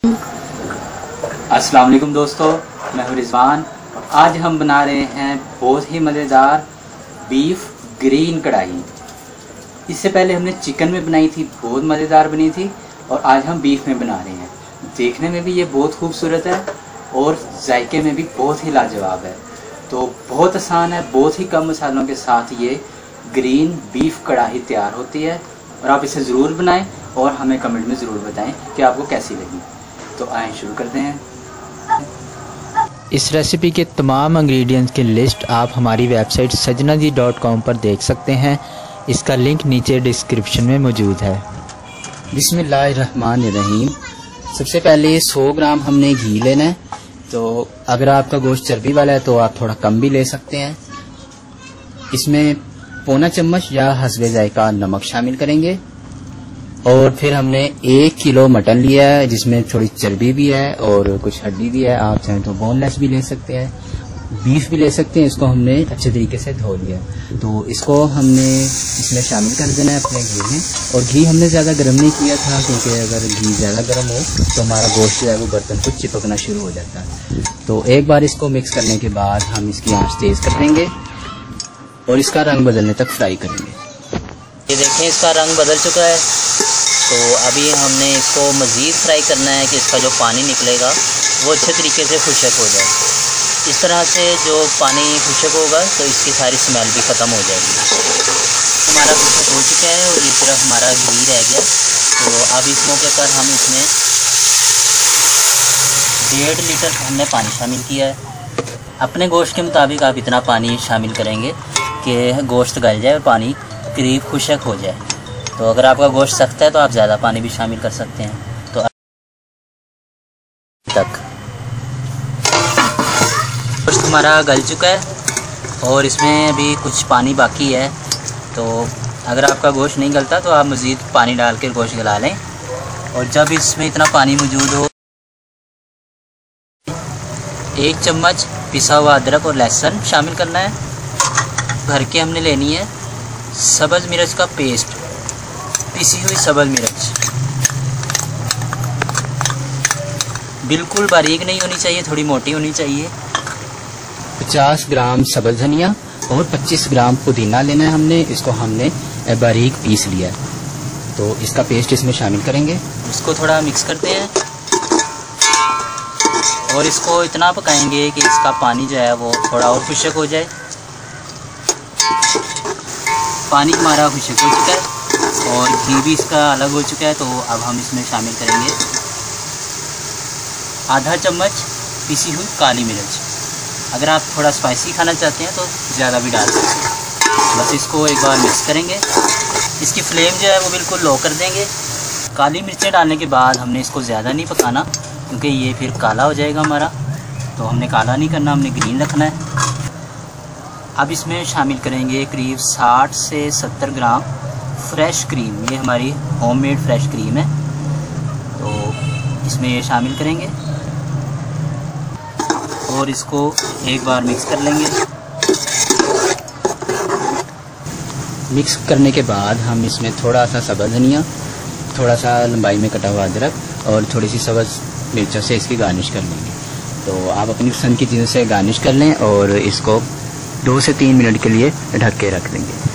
अस्सलाम वालेकुम दोस्तों, मैं हूं रिजवान और आज हम बना रहे हैं बहुत ही मज़ेदार बीफ ग्रीन कढ़ाई। इससे पहले हमने चिकन में बनाई थी, बहुत मज़ेदार बनी थी, और आज हम बीफ में बना रहे हैं। देखने में भी ये बहुत खूबसूरत है और जायके में भी बहुत ही लाजवाब है। तो बहुत आसान है, बहुत ही कम मसालों के साथ ये ग्रीन बीफ कढ़ाई तैयार होती है और आप इसे ज़रूर बनाएं और हमें कमेंट में ज़रूर बताएं कि आपको कैसी लगी। तो आए शुरू करते हैं। इस रेसिपी के तमाम इंग्रेडिएंट्स की लिस्ट आप हमारी वेबसाइट sajnaji.com पर देख सकते हैं। इसका लिंक नीचे डिस्क्रिप्शन में मौजूद है। बिस्मिल्लाहिर्रहमानिर्रहीम। सबसे पहले 100 ग्राम हमने घी लेना है। तो अगर आपका गोश्त चर्बी वाला है तो आप थोड़ा कम भी ले सकते हैं। इसमें पौना चम्मच या हस्बे जायका नमक शामिल करेंगे। और फिर हमने 1 किलो मटन लिया है, जिसमें थोड़ी चर्बी भी है और कुछ हड्डी भी है। आप चाहें तो बोनलेस भी ले सकते हैं, बीफ भी ले सकते हैं। इसको हमने अच्छे तरीके से धो लिया, तो इसको हमने इसमें शामिल कर देना है अपने घी में। और घी हमने ज़्यादा गर्म नहीं किया था, क्योंकि अगर घी ज़्यादा गर्म हो तो हमारा गोश्त जो है वो बर्तन को चिपकना शुरू हो जाता है। तो एक बार इसको मिक्स करने के बाद हम इसकी आंच तेज़ कर देंगे और इसका रंग बदलने तक फ्राई करेंगे। ये देखें, इसका रंग बदल चुका है। तो अभी हमने इसको मज़ीद फ्राई करना है कि इसका जो पानी निकलेगा वो अच्छे तरीके से खुशक हो जाए। इस तरह से जो पानी खुशक होगा तो इसकी सारी स्मेल भी ख़त्म हो जाएगी। हमारा खुशक हो चुका है और ये सिर्फ हमारा घी रह गया। तो अब इस मौके पर हम इसमें 1.5 लीटर हमने पानी शामिल किया है। अपने गोश्त के मुताबिक आप इतना पानी शामिल करेंगे कि गोश्त गल जाए और पानी करीब खुशक हो जाए। तो अगर आपका गोश्त सख्त है तो आप ज़्यादा पानी भी शामिल कर सकते हैं। तो तक गोश्त हमारा गल चुका है और इसमें अभी कुछ पानी बाकी है। तो अगर आपका गोश्त नहीं गलता तो आप मज़ीद पानी डाल के गोश्त गला लें। और जब इसमें इतना पानी मौजूद हो, 1 चम्मच पिसा हुआ अदरक और लहसुन शामिल करना है। भर के हमने लेनी है सब्ज़ मिर्च का पेस्ट, पिसी हुई सब्ज़ मिर्च, बिल्कुल बारीक नहीं होनी चाहिए, थोड़ी मोटी होनी चाहिए। 50 ग्राम सब्ज़ धनिया और 25 ग्राम पुदीना लेना है हमने। इसको हमने बारीक पीस लिया है, तो इसका पेस्ट इसमें शामिल करेंगे। इसको थोड़ा मिक्स करते हैं और इसको इतना पकाएंगे कि इसका पानी जो है वो थोड़ा और खुशक हो जाए। पानी हमारा खुशक हो चुका है और घी भी इसका अलग हो चुका है। तो अब हम इसमें शामिल करेंगे आधा चम्मच पिसी हुई काली मिर्च। अगर आप थोड़ा स्पाइसी खाना चाहते हैं तो ज़्यादा भी डाल सकते हैं। बस इसको एक बार मिक्स करेंगे। इसकी फ्लेम जो है वो बिल्कुल लो कर देंगे। काली मिर्चें डालने के बाद हमने इसको ज़्यादा नहीं पकाना, क्योंकि ये फिर काला हो जाएगा हमारा। तो हमने काला नहीं करना, हमने ग्रीन रखना है। अब इसमें शामिल करेंगे करीब 60 से 70 ग्राम फ्रेश क्रीम। ये हमारी होममेड फ्रेश क्रीम है, तो इसमें ये शामिल करेंगे और इसको एक बार मिक्स कर लेंगे। मिक्स करने के बाद हम इसमें थोड़ा सा सब्ज़ धनिया, थोड़ा सा लंबाई में कटा हुआ अदरक और थोड़ी सी सब्ज़ मिर्चों से इसकी गार्निश कर लेंगे। तो आप अपनी पसंद की चीज़ों से गार्निश कर लें और इसको 2 से 3 मिनट के लिए ढक के रख देंगे।